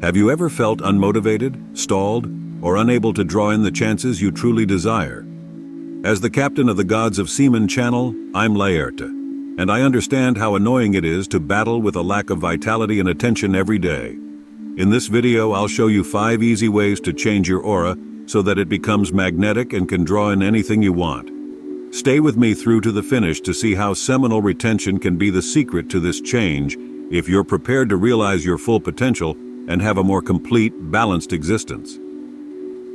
Have you ever felt unmotivated, stalled, or unable to draw in the chances you truly desire? As the captain of the Gods of Seaman channel, I'm Laerte, and I understand how annoying it is to battle with a lack of vitality and attention every day. In this video, I'll show you 5 easy ways to change your aura so that it becomes magnetic and can draw in anything you want. Stay with me through to the finish to see how seminal retention can be the secret to this change if you're prepared to realize your full potential and have a more complete, balanced existence.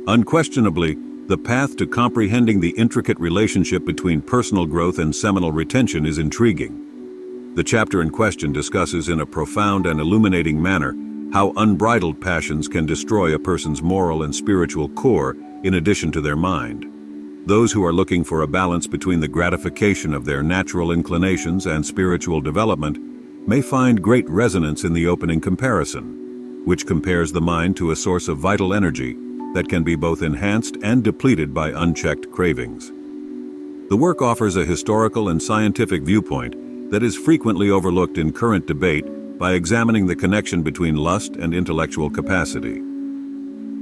Unquestionably, the path to comprehending the intricate relationship between personal growth and seminal retention is intriguing. The chapter in question discusses in a profound and illuminating manner how unbridled passions can destroy a person's moral and spiritual core in addition to their mind. Those who are looking for a balance between the gratification of their natural inclinations and spiritual development may find great resonance in the opening comparison, which compares the mind to a source of vital energy that can be both enhanced and depleted by unchecked cravings. The work offers a historical and scientific viewpoint that is frequently overlooked in current debate by examining the connection between lust and intellectual capacity.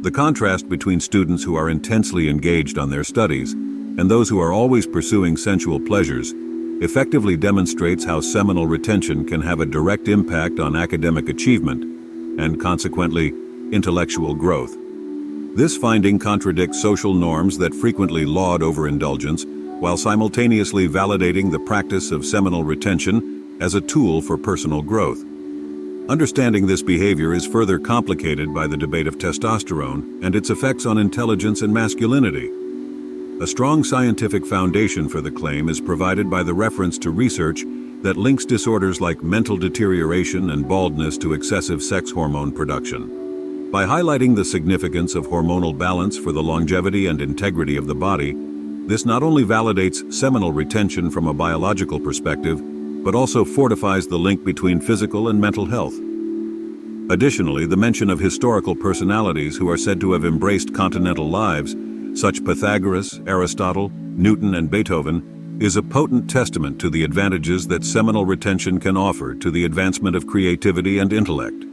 The contrast between students who are intensely engaged on their studies and those who are always pursuing sensual pleasures effectively demonstrates how seminal retention can have a direct impact on academic achievement and, consequently, intellectual growth. This finding contradicts social norms that frequently laud overindulgence, while simultaneously validating the practice of seminal retention as a tool for personal growth. Understanding this behavior is further complicated by the debate of testosterone and its effects on intelligence and masculinity. A strong scientific foundation for the claim is provided by the reference to research that links disorders like mental deterioration and baldness to excessive sex hormone production. By highlighting the significance of hormonal balance for the longevity and integrity of the body, this not only validates seminal retention from a biological perspective, but also fortifies the link between physical and mental health. Additionally, the mention of historical personalities who are said to have embraced continental lives, such Pythagoras, Aristotle, Newton, and Beethoven, is a potent testament to the advantages that seminal retention can offer to the advancement of creativity and intellect.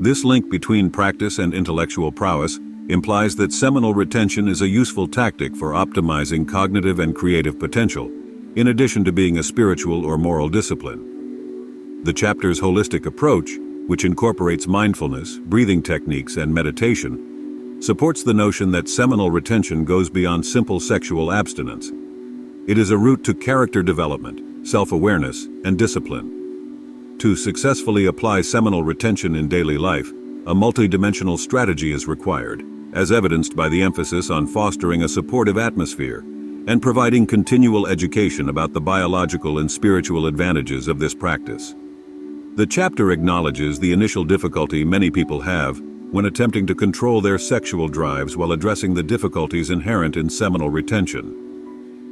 This link between practice and intellectual prowess implies that seminal retention is a useful tactic for optimizing cognitive and creative potential, in addition to being a spiritual or moral discipline. The chapter's holistic approach, which incorporates mindfulness, breathing techniques, and meditation, supports the notion that seminal retention goes beyond simple sexual abstinence. It is a route to character development, self-awareness, and discipline. To successfully apply seminal retention in daily life, a multidimensional strategy is required, as evidenced by the emphasis on fostering a supportive atmosphere and providing continual education about the biological and spiritual advantages of this practice. The chapter acknowledges the initial difficulty many people have when attempting to control their sexual drives while addressing the difficulties inherent in seminal retention.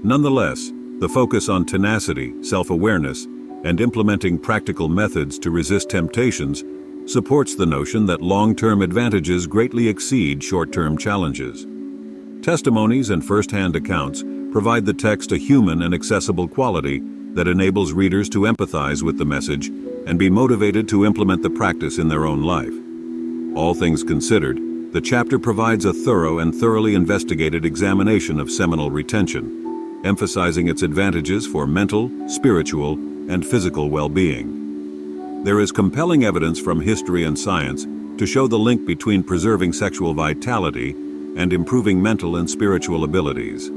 Nonetheless, the focus on tenacity, self-awareness, and implementing practical methods to resist temptations supports the notion that long-term advantages greatly exceed short-term challenges. Testimonies and first-hand accounts provide the text a human and accessible quality that enables readers to empathize with the message and be motivated to implement the practice in their own life. All things considered, the chapter provides a thorough and thoroughly investigated examination of seminal retention, emphasizing its advantages for mental, spiritual, and physical well-being. There is compelling evidence from history and science to show the link between preserving sexual vitality and improving mental and spiritual abilities.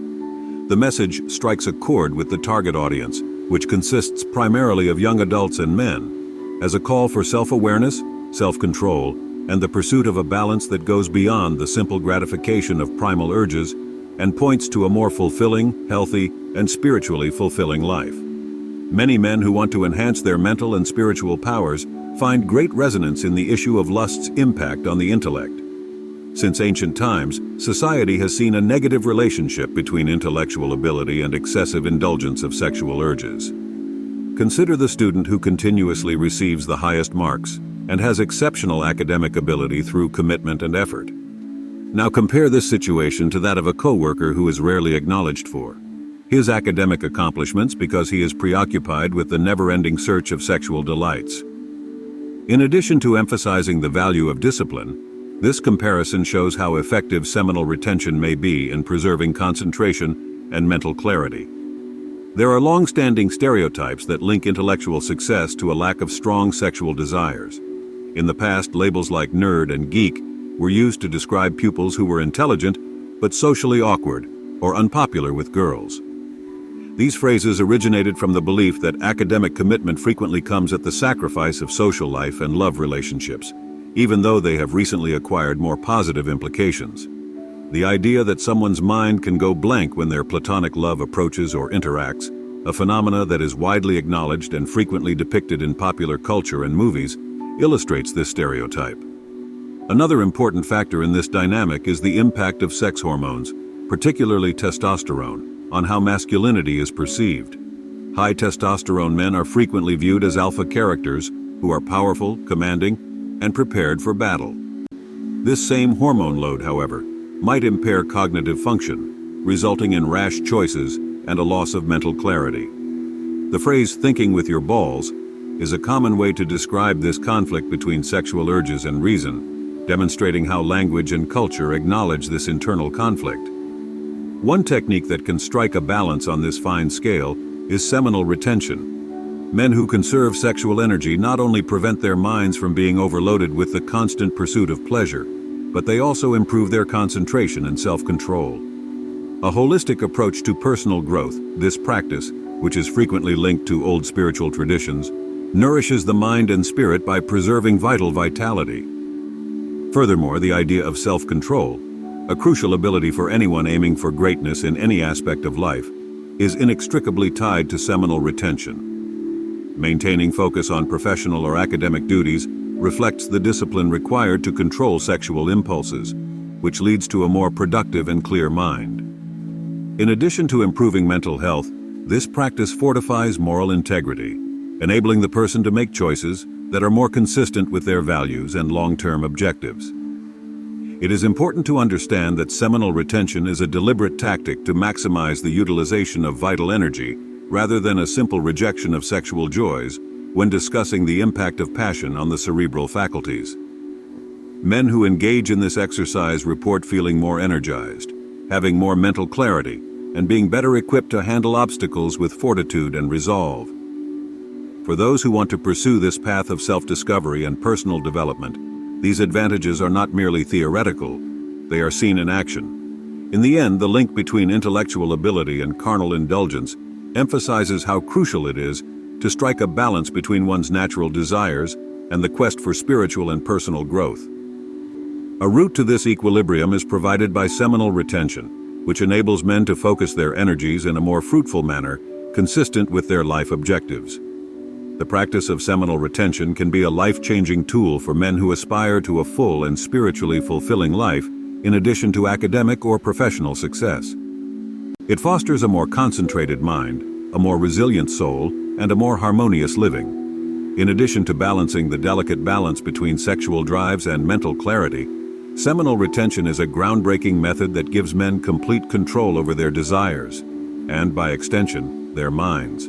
The message strikes a chord with the target audience, which consists primarily of young adults and men, as a call for self-awareness, self-control, and the pursuit of a balance that goes beyond the simple gratification of primal urges and points to a more fulfilling, healthy, and spiritually fulfilling life. Many men who want to enhance their mental and spiritual powers find great resonance in the issue of lust's impact on the intellect. Since ancient times, society has seen a negative relationship between intellectual ability and excessive indulgence of sexual urges. Consider the student who continuously receives the highest marks and has exceptional academic ability through commitment and effort. Now compare this situation to that of a coworker who is rarely acknowledged for his academic accomplishments because he is preoccupied with the never-ending search of sexual delights. In addition to emphasizing the value of discipline, this comparison shows how effective seminal retention may be in preserving concentration and mental clarity. There are long-standing stereotypes that link intellectual success to a lack of strong sexual desires. In the past, labels like nerd and geek were used to describe pupils who were intelligent but socially awkward or unpopular with girls. These phrases originated from the belief that academic commitment frequently comes at the sacrifice of social life and love relationships, even though they have recently acquired more positive implications. The idea that someone's mind can go blank when their platonic love approaches or interacts, a phenomena that is widely acknowledged and frequently depicted in popular culture and movies, illustrates this stereotype. Another important factor in this dynamic is the impact of sex hormones, particularly testosterone, on how masculinity is perceived. High testosterone men are frequently viewed as alpha characters who are powerful, commanding, and prepared for battle. This same hormone load, however, might impair cognitive function, resulting in rash choices and a loss of mental clarity. The phrase "thinking with your balls" is a common way to describe this conflict between sexual urges and reason, demonstrating how language and culture acknowledge this internal conflict. One technique that can strike a balance on this fine scale is seminal retention. Men who conserve sexual energy not only prevent their minds from being overloaded with the constant pursuit of pleasure, but they also improve their concentration and self-control. A holistic approach to personal growth, this practice, which is frequently linked to old spiritual traditions, nourishes the mind and spirit by preserving vital vitality. Furthermore, the idea of self-control, a crucial ability for anyone aiming for greatness in any aspect of life, is inextricably tied to seminal retention. Maintaining focus on professional or academic duties reflects the discipline required to control sexual impulses, which leads to a more productive and clear mind. In addition to improving mental health, this practice fortifies moral integrity, enabling the person to make choices that are more consistent with their values and long-term objectives. It is important to understand that seminal retention is a deliberate tactic to maximize the utilization of vital energy rather than a simple rejection of sexual joys when discussing the impact of passion on the cerebral faculties. Men who engage in this exercise report feeling more energized, having more mental clarity, and being better equipped to handle obstacles with fortitude and resolve. For those who want to pursue this path of self-discovery and personal development, these advantages are not merely theoretical, they are seen in action. In the end, the link between intellectual ability and carnal indulgence emphasizes how crucial it is to strike a balance between one's natural desires and the quest for spiritual and personal growth. A route to this equilibrium is provided by seminal retention, which enables men to focus their energies in a more fruitful manner, consistent with their life objectives. The practice of seminal retention can be a life-changing tool for men who aspire to a full and spiritually fulfilling life, in addition to academic or professional success. It fosters a more concentrated mind, a more resilient soul, and a more harmonious living. In addition to balancing the delicate balance between sexual drives and mental clarity, seminal retention is a groundbreaking method that gives men complete control over their desires, and by extension, their minds.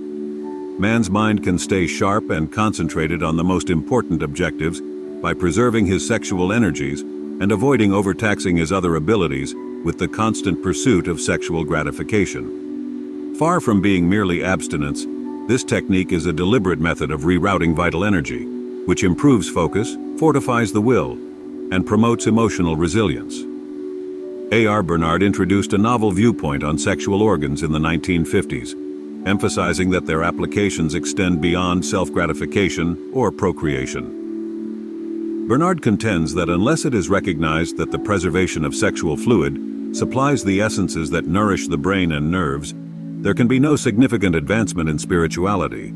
Man's mind can stay sharp and concentrated on the most important objectives by preserving his sexual energies and avoiding overtaxing his other abilities with the constant pursuit of sexual gratification. Far from being merely abstinence, this technique is a deliberate method of rerouting vital energy, which improves focus, fortifies the will, and promotes emotional resilience. A.R. Bernard introduced a novel viewpoint on sexual organs in the 1950s, emphasizing that their applications extend beyond self-gratification or procreation. Bernard contends that unless it is recognized that the preservation of sexual fluid supplies the essences that nourish the brain and nerves, there can be no significant advancement in spirituality.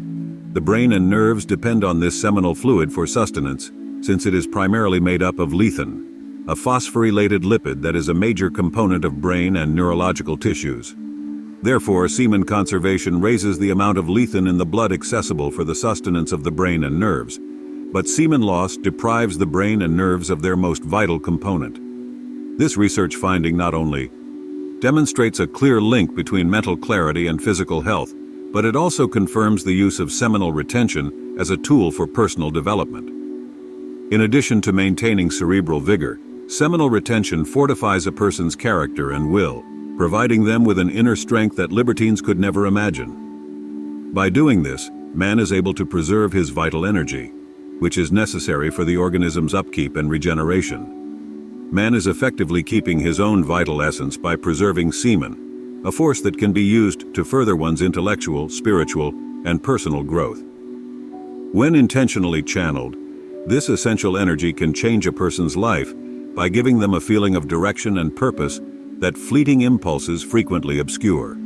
The brain and nerves depend on this seminal fluid for sustenance, since it is primarily made up of lethin, a phosphorylated lipid that is a major component of brain and neurological tissues. Therefore, semen conservation raises the amount of lethin in the blood accessible for the sustenance of the brain and nerves, but semen loss deprives the brain and nerves of their most vital component. This research finding not only demonstrates a clear link between mental clarity and physical health, but it also confirms the use of seminal retention as a tool for personal development. In addition to maintaining cerebral vigor, seminal retention fortifies a person's character and will, providing them with an inner strength that libertines could never imagine. By doing this, man is able to preserve his vital energy, which is necessary for the organism's upkeep and regeneration. Man is effectively keeping his own vital essence by preserving semen, a force that can be used to further one's intellectual, spiritual, and personal growth. When intentionally channeled, this essential energy can change a person's life by giving them a feeling of direction and purpose that fleeting impulses frequently obscure.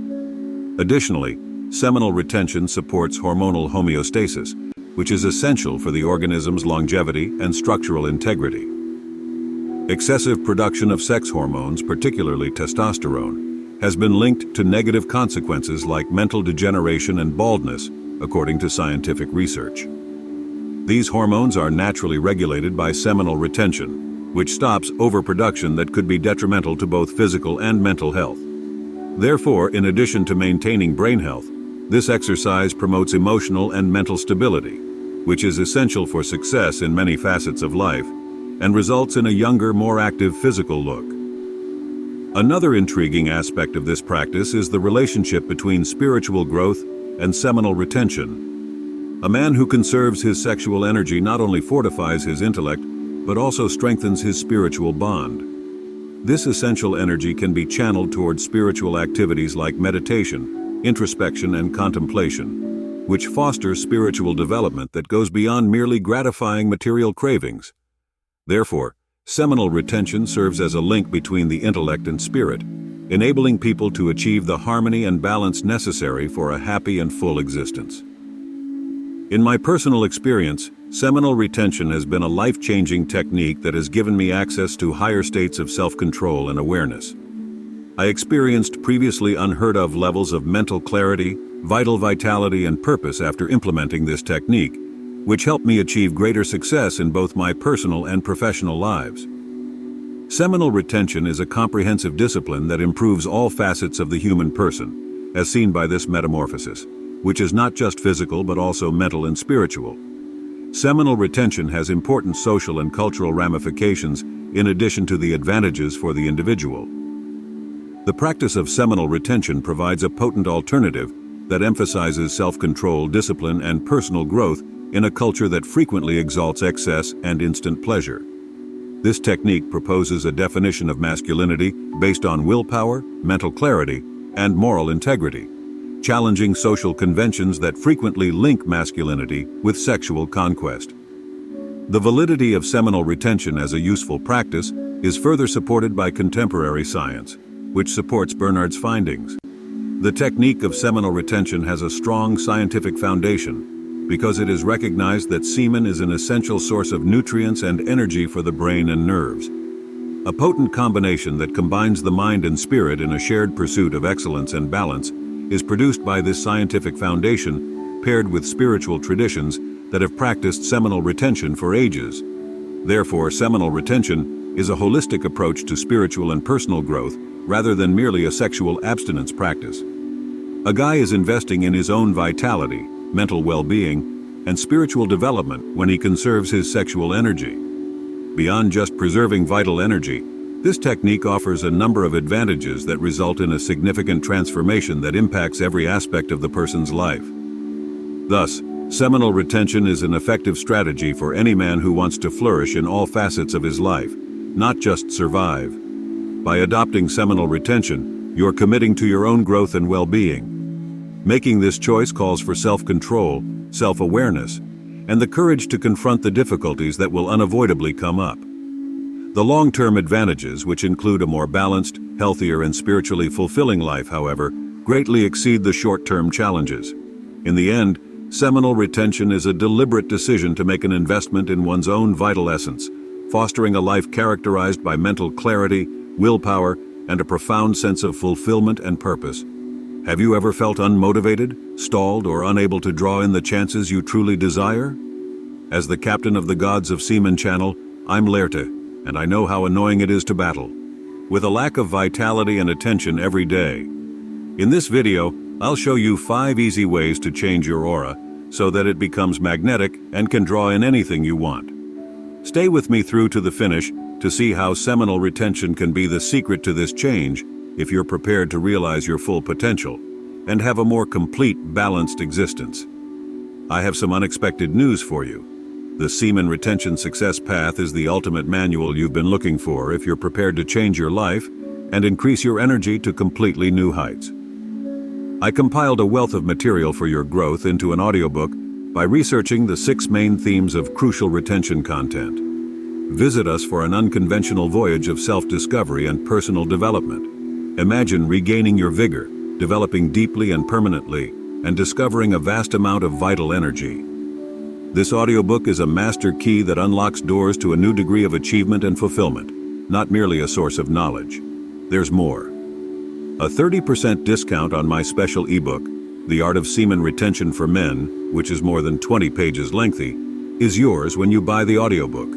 Additionally, seminal retention supports hormonal homeostasis, which is essential for the organism's longevity and structural integrity. Excessive production of sex hormones, particularly testosterone, has been linked to negative consequences like mental degeneration and baldness, according to scientific research. These hormones are naturally regulated by seminal retention, which stops overproduction that could be detrimental to both physical and mental health. Therefore, in addition to maintaining brain health, this exercise promotes emotional and mental stability, which is essential for success in many facets of life, and results in a younger, more active physical look. Another intriguing aspect of this practice is the relationship between spiritual growth and seminal retention. A man who conserves his sexual energy not only fortifies his intellect, but also strengthens his spiritual bond. This essential energy can be channeled towards spiritual activities like meditation, introspection, and contemplation, which foster spiritual development that goes beyond merely gratifying material cravings. Therefore, seminal retention serves as a link between the intellect and spirit, enabling people to achieve the harmony and balance necessary for a happy and full existence. In my personal experience, seminal retention has been a life-changing technique that has given me access to higher states of self-control and awareness. I experienced previously unheard-of levels of mental clarity, vital vitality, and purpose after implementing this technique, which helped me achieve greater success in both my personal and professional lives. Seminal retention is a comprehensive discipline that improves all facets of the human person, as seen by this metamorphosis, which is not just physical but also mental and spiritual. Seminal retention has important social and cultural ramifications in addition to the advantages for the individual. The practice of seminal retention provides a potent alternative that emphasizes self-control, discipline, and personal growth in a culture that frequently exalts excess and instant pleasure. This technique proposes a definition of masculinity based on willpower, mental clarity, and moral integrity, challenging social conventions that frequently link masculinity with sexual conquest. The validity of seminal retention as a useful practice is further supported by contemporary science, which supports Bernard's findings. The technique of seminal retention has a strong scientific foundation because it is recognized that semen is an essential source of nutrients and energy for the brain and nerves. A potent combination that combines the mind and spirit in a shared pursuit of excellence and balance is produced by this scientific foundation, paired with spiritual traditions that have practiced seminal retention for ages. Therefore, seminal retention is a holistic approach to spiritual and personal growth rather than merely a sexual abstinence practice. A guy is investing in his own vitality, mental well-being, and spiritual development when he conserves his sexual energy. Beyond just preserving vital energy, this technique offers a number of advantages that result in a significant transformation that impacts every aspect of the person's life. Thus, seminal retention is an effective strategy for any man who wants to flourish in all facets of his life, not just survive. By adopting seminal retention, you're committing to your own growth and well-being. Making this choice calls for self-control, self-awareness, and the courage to confront the difficulties that will unavoidably come up. The long-term advantages, which include a more balanced, healthier, and spiritually fulfilling life, however, greatly exceed the short-term challenges. In the end, seminal retention is a deliberate decision to make an investment in one's own vital essence, fostering a life characterized by mental clarity, willpower, and a profound sense of fulfillment and purpose. Have you ever felt unmotivated, stalled, or unable to draw in the chances you truly desire? As the captain of the Gods of Semen Channel, I'm Laerte, and I know how annoying it is to battle with a lack of vitality and attention every day. In this video, I'll show you 5 easy ways to change your aura so that it becomes magnetic and can draw in anything you want. Stay with me through to the finish to see how seminal retention can be the secret to this change if you're prepared to realize your full potential and have a more complete, balanced existence. I have some unexpected news for you. The Semen Retention Success Path is the ultimate manual you've been looking for if you're prepared to change your life and increase your energy to completely new heights. I compiled a wealth of material for your growth into an audiobook by researching the 6 main themes of crucial retention content. Visit us for an unconventional voyage of self-discovery and personal development. Imagine regaining your vigor, developing deeply and permanently, and discovering a vast amount of vital energy. This audiobook is a master key that unlocks doors to a new degree of achievement and fulfillment, not merely a source of knowledge. There's more. A 30% discount on my special ebook, The Art of Semen Retention for Men, which is more than 20 pages lengthy, is yours when you buy the audiobook.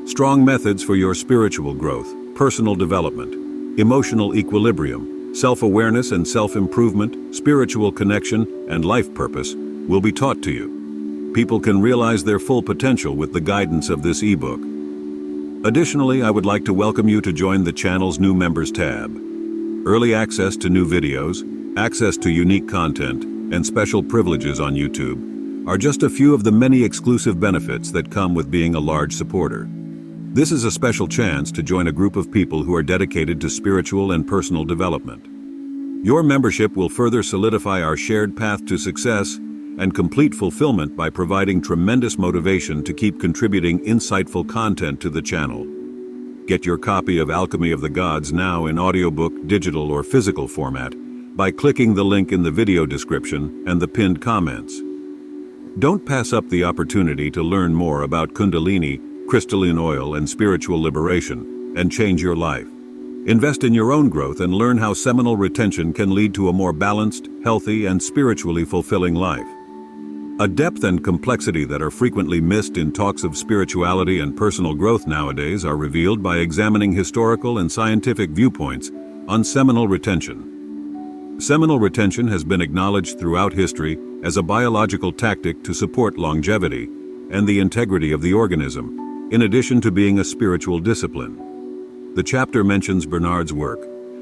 Strong methods for your spiritual growth, personal development, emotional equilibrium, self-awareness and self-improvement, spiritual connection, and life purpose will be taught to you. People can realize their full potential with the guidance of this ebook. Additionally, I would like to welcome you to join the channel's new members tab. Early access to new videos, access to unique content, and special privileges on YouTube are just a few of the many exclusive benefits that come with being a large supporter. This is a special chance to join a group of people who are dedicated to spiritual and personal development. Your membership will further solidify our shared path to success and complete fulfillment by providing tremendous motivation to keep contributing insightful content to the channel. Get your copy of Alchemy of the Gods now in audiobook, digital, or physical format by clicking the link in the video description and the pinned comments. Don't pass up the opportunity to learn more about Kundalini, crystalline oil, and spiritual liberation, and change your life. Invest in your own growth and learn how seminal retention can lead to a more balanced, healthy, and spiritually fulfilling life. A depth and complexity that are frequently missed in talks of spirituality and personal growth nowadays are revealed by examining historical and scientific viewpoints on seminal retention. Seminal retention has been acknowledged throughout history as a biological tactic to support longevity and the integrity of the organism, in addition to being a spiritual discipline. The chapter mentions Bernard's work,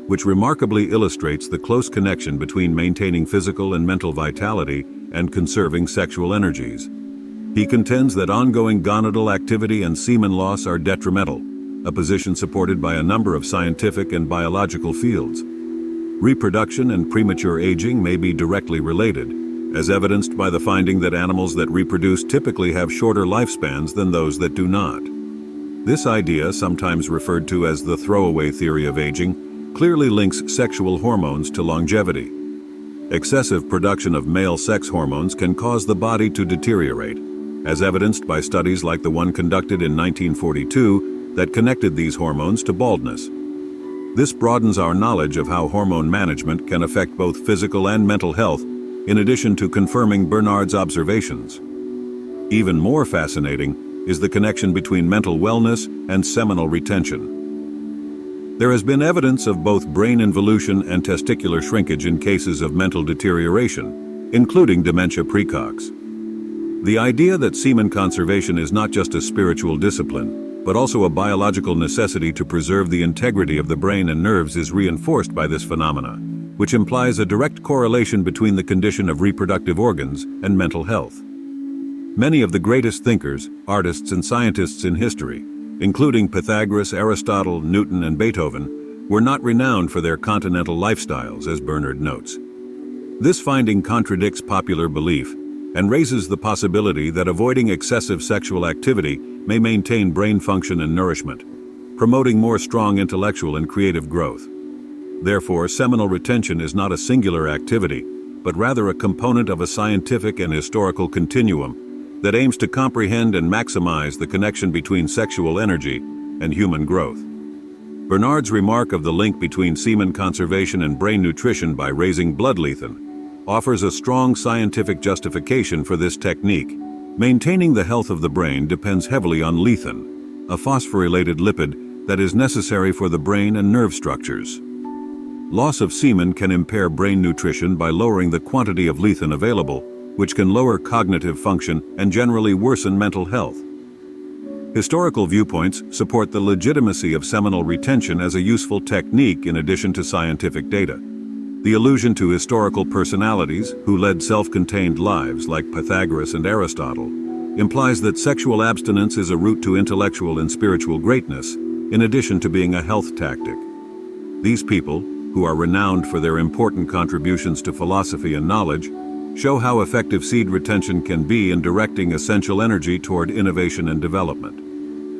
which remarkably illustrates the close connection between maintaining physical and mental vitality and conserving sexual energies. He contends that ongoing gonadal activity and semen loss are detrimental, a position supported by a number of scientific and biological fields. Reproduction and premature aging may be directly related, as evidenced by the finding that animals that reproduce typically have shorter lifespans than those that do not. This idea, sometimes referred to as the throwaway theory of aging, clearly links sexual hormones to longevity. Excessive production of male sex hormones can cause the body to deteriorate, as evidenced by studies like the one conducted in 1942 that connected these hormones to baldness. This broadens our knowledge of how hormone management can affect both physical and mental health, in addition to confirming Bernard's observations. Even more fascinating is the connection between mental wellness and seminal retention. There has been evidence of both brain involution and testicular shrinkage in cases of mental deterioration, including dementia praecox. The idea that semen conservation is not just a spiritual discipline, but also a biological necessity to preserve the integrity of the brain and nerves is reinforced by this phenomena, which implies a direct correlation between the condition of reproductive organs and mental health. Many of the greatest thinkers, artists, and scientists in history, including Pythagoras, Aristotle, Newton, and Beethoven, were not renowned for their continental lifestyles, as Bernard notes. This finding contradicts popular belief and raises the possibility that avoiding excessive sexual activity may maintain brain function and nourishment, promoting more strong intellectual and creative growth. Therefore, seminal retention is not a singular activity, but rather a component of a scientific and historical continuum that aims to comprehend and maximize the connection between sexual energy and human growth. Bernard's remark of the link between semen conservation and brain nutrition by raising blood lethin offers a strong scientific justification for this technique. Maintaining the health of the brain depends heavily on lethin, a phosphorylated lipid that is necessary for the brain and nerve structures. Loss of semen can impair brain nutrition by lowering the quantity of lethin available, which can lower cognitive function and generally worsen mental health. Historical viewpoints support the legitimacy of seminal retention as a useful technique in addition to scientific data. The allusion to historical personalities who led self-contained lives like Pythagoras and Aristotle implies that sexual abstinence is a route to intellectual and spiritual greatness, in addition to being a health tactic. These people, who are renowned for their important contributions to philosophy and knowledge, show how effective seed retention can be in directing essential energy toward innovation and development.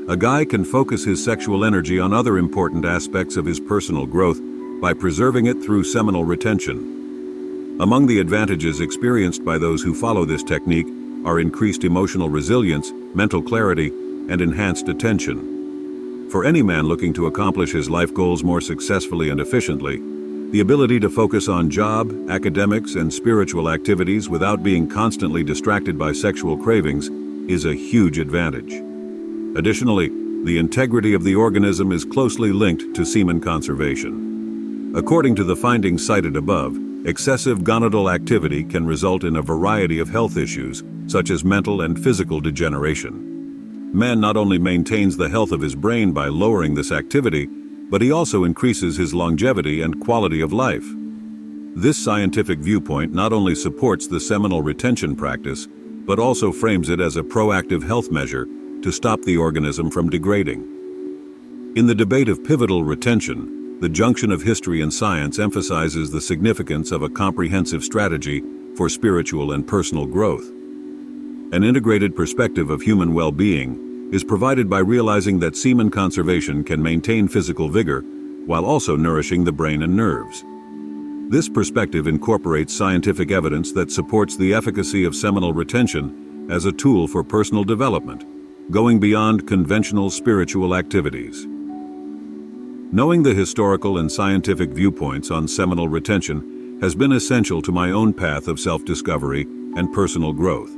A guy can focus his sexual energy on other important aspects of his personal growth by preserving it through seminal retention. Among the advantages experienced by those who follow this technique are increased emotional resilience, mental clarity, and enhanced attention. For any man looking to accomplish his life goals more successfully and efficiently, the ability to focus on job, academics, and spiritual activities without being constantly distracted by sexual cravings is a huge advantage. Additionally, the integrity of the organism is closely linked to semen conservation. According to the findings cited above, excessive gonadal activity can result in a variety of health issues, such as mental and physical degeneration. Man not only maintains the health of his brain by lowering this activity, but he also increases his longevity and quality of life. This scientific viewpoint not only supports the seminal retention practice, but also frames it as a proactive health measure to stop the organism from degrading. In the debate of pivotal retention, the junction of history and science emphasizes the significance of a comprehensive strategy for spiritual and personal growth. An integrated perspective of human well-being is provided by realizing that semen conservation can maintain physical vigor while also nourishing the brain and nerves. This perspective incorporates scientific evidence that supports the efficacy of seminal retention as a tool for personal development, going beyond conventional spiritual activities. Knowing the historical and scientific viewpoints on seminal retention has been essential to my own path of self-discovery and personal growth.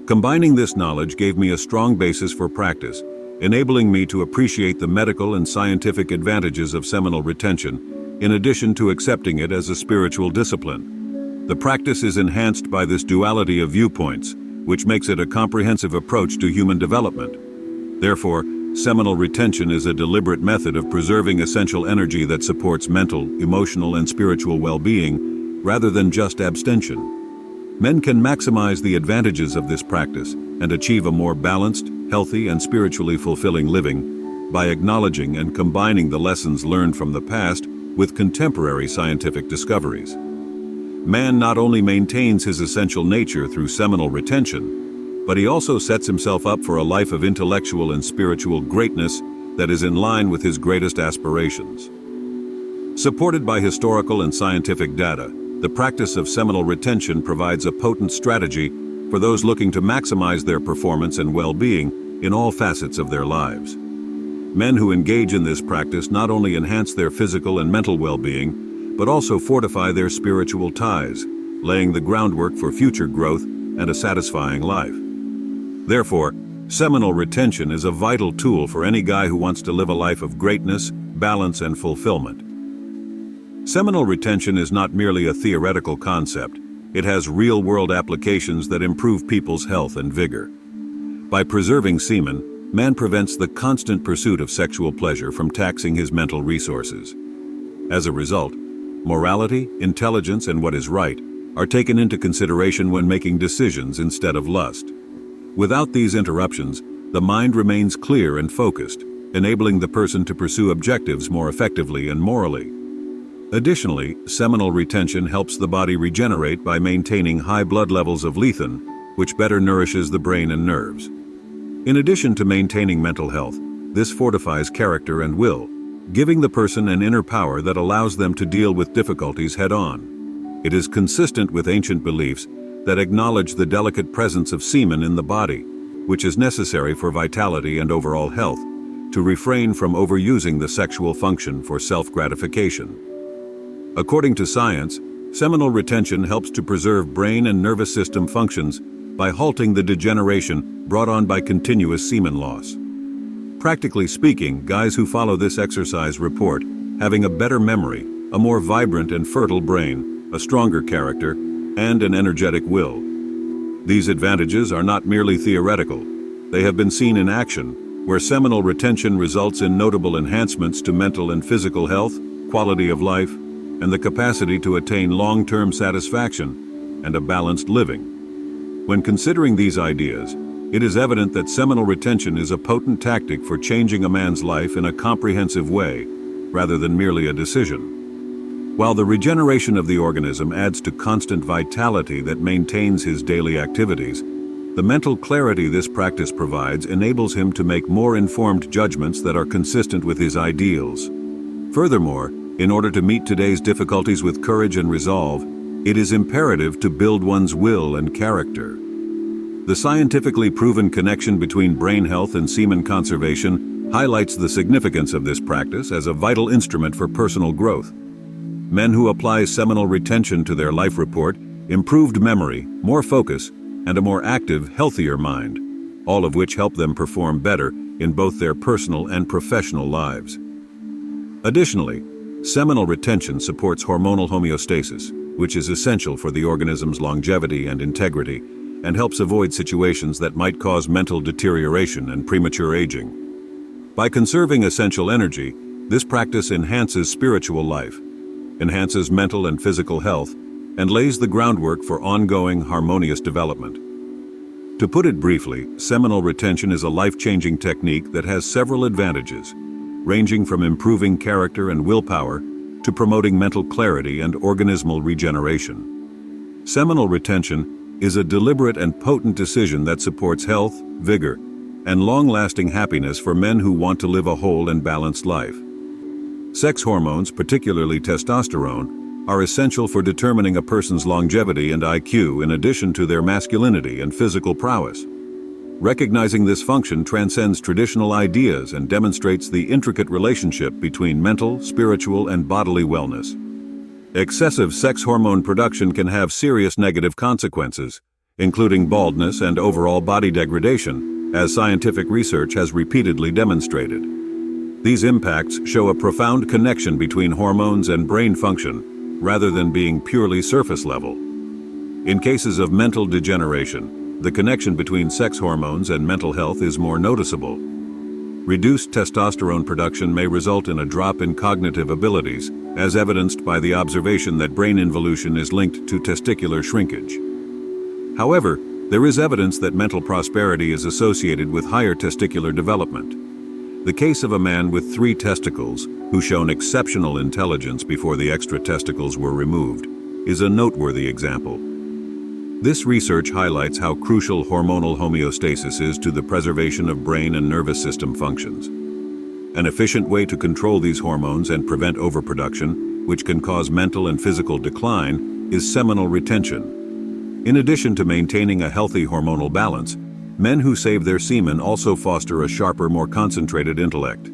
Combining this knowledge gave me a strong basis for practice, enabling me to appreciate the medical and scientific advantages of seminal retention, in addition to accepting it as a spiritual discipline. The practice is enhanced by this duality of viewpoints, which makes it a comprehensive approach to human development. Therefore, seminal retention is a deliberate method of preserving essential energy that supports mental, emotional, and spiritual well-being, rather than just abstention. Men can maximize the advantages of this practice and achieve a more balanced, healthy, and spiritually fulfilling living by acknowledging and combining the lessons learned from the past with contemporary scientific discoveries. Man not only maintains his essential nature through seminal retention, but he also sets himself up for a life of intellectual and spiritual greatness that is in line with his greatest aspirations. Supported by historical and scientific data, the practice of seminal retention provides a potent strategy for those looking to maximize their performance and well-being in all facets of their lives. Men who engage in this practice not only enhance their physical and mental well-being, but also fortify their spiritual ties, laying the groundwork for future growth and a satisfying life. Therefore, seminal retention is a vital tool for any guy who wants to live a life of greatness, balance, and fulfillment. Seminal retention is not merely a theoretical concept. It has real-world applications that improve people's health and vigor. By preserving semen, man prevents the constant pursuit of sexual pleasure from taxing his mental resources. As a result, morality, intelligence, and what is right are taken into consideration when making decisions instead of lust. Without these interruptions, the mind remains clear and focused, enabling the person to pursue objectives more effectively and morally. Additionally, seminal retention helps the body regenerate by maintaining high blood levels of lectin, which better nourishes the brain and nerves. In addition to maintaining mental health, this fortifies character and will, giving the person an inner power that allows them to deal with difficulties head-on. It is consistent with ancient beliefs that acknowledge the delicate presence of semen in the body, which is necessary for vitality and overall health, to refrain from overusing the sexual function for self-gratification. According to science, seminal retention helps to preserve brain and nervous system functions by halting the degeneration brought on by continuous semen loss. Practically speaking, guys who follow this exercise report having a better memory, a more vibrant and fertile brain, a stronger character, and an energetic will. These advantages are not merely theoretical. They have been seen in action, where seminal retention results in notable enhancements to mental and physical health, quality of life, and the capacity to attain long-term satisfaction and a balanced living. When considering these ideas, it is evident that seminal retention is a potent tactic for changing a man's life in a comprehensive way, rather than merely a decision. While the regeneration of the organism adds to constant vitality that maintains his daily activities, the mental clarity this practice provides enables him to make more informed judgments that are consistent with his ideals. Furthermore, in order to meet today's difficulties with courage and resolve, it is imperative to build one's will and character. The scientifically proven connection between brain health and semen conservation highlights the significance of this practice as a vital instrument for personal growth. Men who apply seminal retention to their life report improved memory, more focus, and a more active, healthier mind, all of which help them perform better in both their personal and professional lives. Additionally, seminal retention supports hormonal homeostasis, which is essential for the organism's longevity and integrity, and helps avoid situations that might cause mental deterioration and premature aging. By conserving essential energy, this practice enhances spiritual life, enhances mental and physical health, and lays the groundwork for ongoing harmonious development. To put it briefly, seminal retention is a life-changing technique that has several advantages, ranging from improving character and willpower to promoting mental clarity and organismal regeneration. Seminal retention is a deliberate and potent decision that supports health, vigor, and long-lasting happiness for men who want to live a whole and balanced life. Sex hormones, particularly testosterone, are essential for determining a person's longevity and IQ in addition to their masculinity and physical prowess. Recognizing this function transcends traditional ideas and demonstrates the intricate relationship between mental, spiritual, and bodily wellness. Excessive sex hormone production can have serious negative consequences, including baldness and overall body degradation, as scientific research has repeatedly demonstrated. These impacts show a profound connection between hormones and brain function, rather than being purely surface level. In cases of mental degeneration, the connection between sex hormones and mental health is more noticeable. Reduced testosterone production may result in a drop in cognitive abilities, as evidenced by the observation that brain involution is linked to testicular shrinkage. However, there is evidence that mental prosperity is associated with higher testicular development. The case of a man with 3 testicles, who shown exceptional intelligence before the extra testicles were removed, is a noteworthy example. This research highlights how crucial hormonal homeostasis is to the preservation of brain and nervous system functions. An efficient way to control these hormones and prevent overproduction, which can cause mental and physical decline, is seminal retention. In addition to maintaining a healthy hormonal balance, men who save their semen also foster a sharper, more concentrated intellect.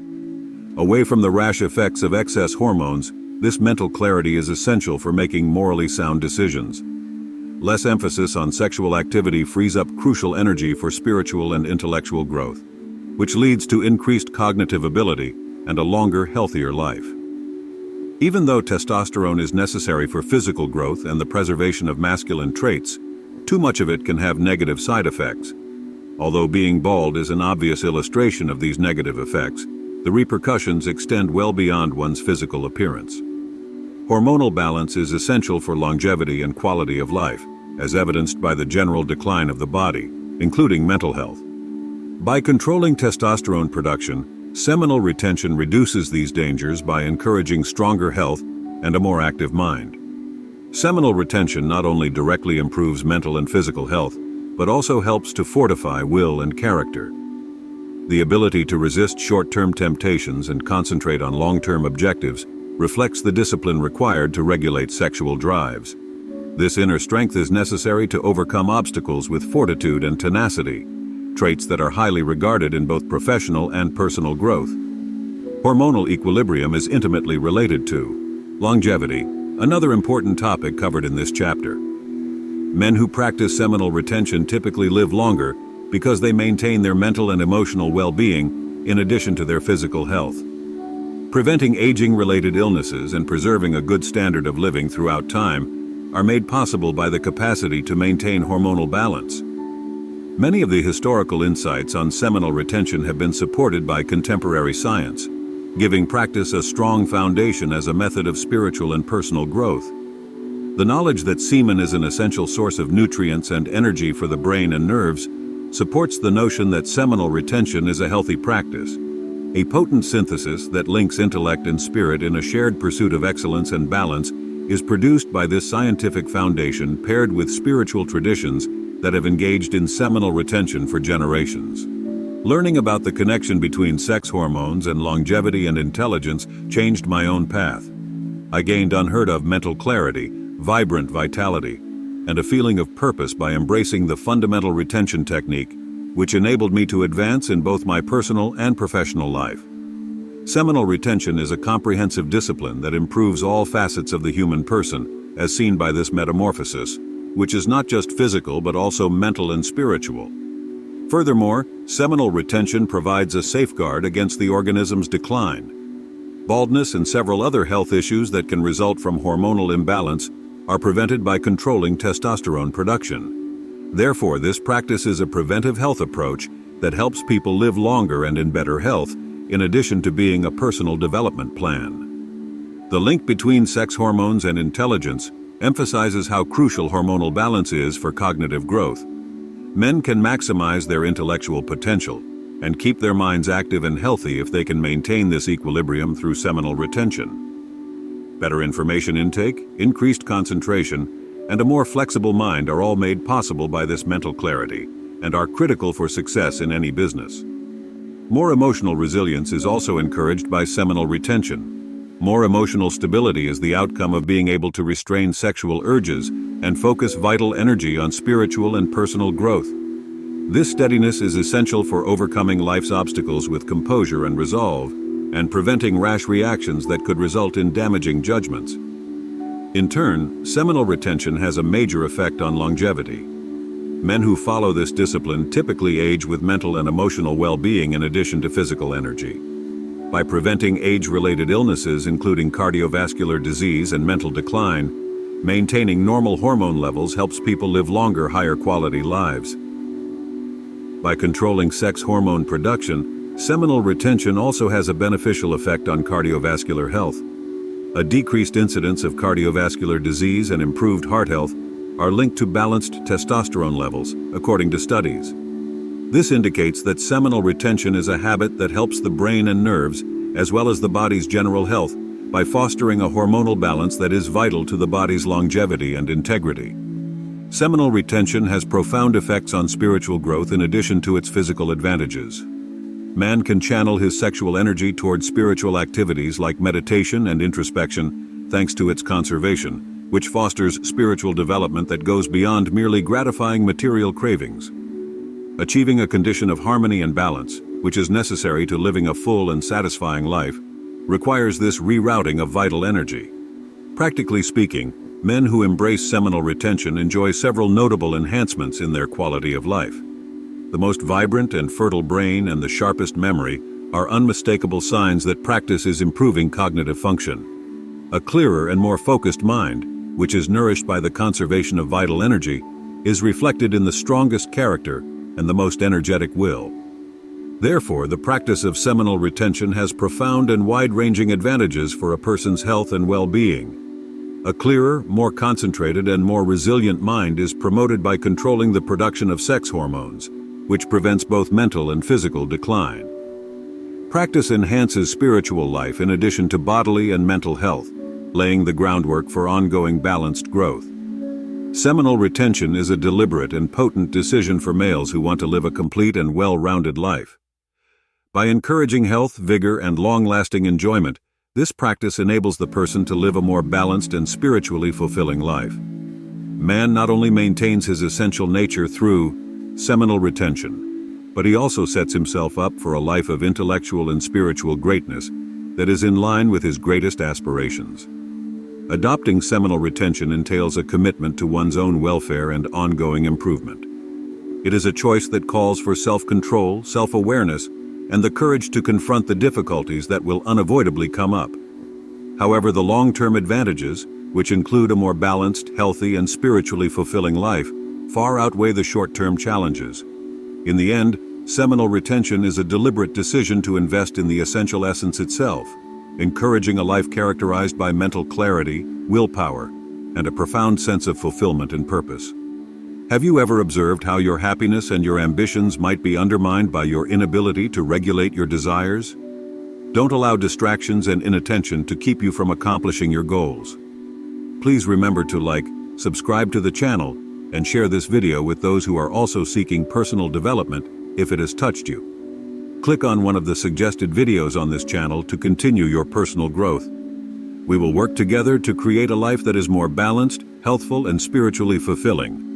Away from the rash effects of excess hormones, this mental clarity is essential for making morally sound decisions. Less emphasis on sexual activity frees up crucial energy for spiritual and intellectual growth, which leads to increased cognitive ability and a longer, healthier life. Even though testosterone is necessary for physical growth and the preservation of masculine traits, too much of it can have negative side effects. Although being bald is an obvious illustration of these negative effects, the repercussions extend well beyond one's physical appearance. Hormonal balance is essential for longevity and quality of life, as evidenced by the general decline of the body, including mental health. By controlling testosterone production, seminal retention reduces these dangers by encouraging stronger health and a more active mind. Seminal retention not only directly improves mental and physical health, but also helps to fortify will and character. The ability to resist short-term temptations and concentrate on long-term objectives reflects the discipline required to regulate sexual drives. This inner strength is necessary to overcome obstacles with fortitude and tenacity, traits that are highly regarded in both professional and personal growth. Hormonal equilibrium is intimately related to longevity, another important topic covered in this chapter. Men who practice seminal retention typically live longer because they maintain their mental and emotional well-being in addition to their physical health. Preventing aging-related illnesses and preserving a good standard of living throughout time are made possible by the capacity to maintain hormonal balance. Many of the historical insights on seminal retention have been supported by contemporary science, giving practice a strong foundation as a method of spiritual and personal growth. The knowledge that semen is an essential source of nutrients and energy for the brain and nerves supports the notion that seminal retention is a healthy practice, a potent synthesis that links intellect and spirit in a shared pursuit of excellence and balance is produced by this scientific foundation paired with spiritual traditions that have engaged in seminal retention for generations. Learning about the connection between sex hormones and longevity and intelligence changed my own path. I gained unheard-of mental clarity, vibrant vitality, and a feeling of purpose by embracing the fundamental retention technique, which enabled me to advance in both my personal and professional life. Seminal retention is a comprehensive discipline that improves all facets of the human person, as seen by this metamorphosis, which is not just physical but also mental and spiritual. Furthermore, seminal retention provides a safeguard against the organism's decline. Baldness and several other health issues that can result from hormonal imbalance are prevented by controlling testosterone production. Therefore, this practice is a preventive health approach that helps people live longer and in better health, in addition to being a personal development plan. The link between sex hormones and intelligence emphasizes how crucial hormonal balance is for cognitive growth. Men can maximize their intellectual potential and keep their minds active and healthy if they can maintain this equilibrium through seminal retention. Better information intake, increased concentration, and a more flexible mind are all made possible by this mental clarity and are critical for success in any business. More emotional resilience is also encouraged by seminal retention. More emotional stability is the outcome of being able to restrain sexual urges and focus vital energy on spiritual and personal growth. This steadiness is essential for overcoming life's obstacles with composure and resolve, and preventing rash reactions that could result in damaging judgments. In turn, seminal retention has a major effect on longevity. Men who follow this discipline typically age with mental and emotional well-being in addition to physical energy. By preventing age-related illnesses including cardiovascular disease and mental decline, maintaining normal hormone levels helps people live longer, higher-quality lives. By controlling sex hormone production, seminal retention also has a beneficial effect on cardiovascular health. A decreased incidence of cardiovascular disease and improved heart health are linked to balanced testosterone levels, according to studies. This indicates that seminal retention is a habit that helps the brain and nerves, as well as the body's general health, by fostering a hormonal balance that is vital to the body's longevity and integrity. Seminal retention has profound effects on spiritual growth in addition to its physical advantages. Man can channel his sexual energy toward spiritual activities like meditation and introspection, thanks to its conservation, which fosters spiritual development that goes beyond merely gratifying material cravings. Achieving a condition of harmony and balance, which is necessary to living a full and satisfying life, requires this rerouting of vital energy. Practically speaking, men who embrace seminal retention enjoy several notable enhancements in their quality of life. The most vibrant and fertile brain and the sharpest memory are unmistakable signs that practice is improving cognitive function. A clearer and more focused mind, which is nourished by the conservation of vital energy, is reflected in the strongest character and the most energetic will. Therefore, the practice of seminal retention has profound and wide-ranging advantages for a person's health and well-being. A clearer, more concentrated, and more resilient mind is promoted by controlling the production of sex hormones, which prevents both mental and physical decline. Practice enhances spiritual life in addition to bodily and mental health, laying the groundwork for ongoing balanced growth. Seminal retention is a deliberate and potent decision for males who want to live a complete and well-rounded life. By encouraging health, vigor, and long-lasting enjoyment, this practice enables the person to live a more balanced and spiritually fulfilling life. Man not only maintains his essential nature through seminal retention, but he also sets himself up for a life of intellectual and spiritual greatness that is in line with his greatest aspirations. Adopting seminal retention entails a commitment to one's own welfare and ongoing improvement. It is a choice that calls for self-control, self-awareness, and the courage to confront the difficulties that will unavoidably come up. However, the long-term advantages, which include a more balanced, healthy, and spiritually fulfilling life, far outweigh the short-term challenges. In the end, seminal retention is a deliberate decision to invest in the essential essence itself, encouraging a life characterized by mental clarity, willpower, and a profound sense of fulfillment and purpose. Have you ever observed how your happiness and your ambitions might be undermined by your inability to regulate your desires? Don't allow distractions and inattention to keep you from accomplishing your goals. Please remember to like, subscribe to the channel, and share this video with those who are also seeking personal development if it has touched you. Click on one of the suggested videos on this channel to continue your personal growth. We will work together to create a life that is more balanced, healthful, and spiritually fulfilling.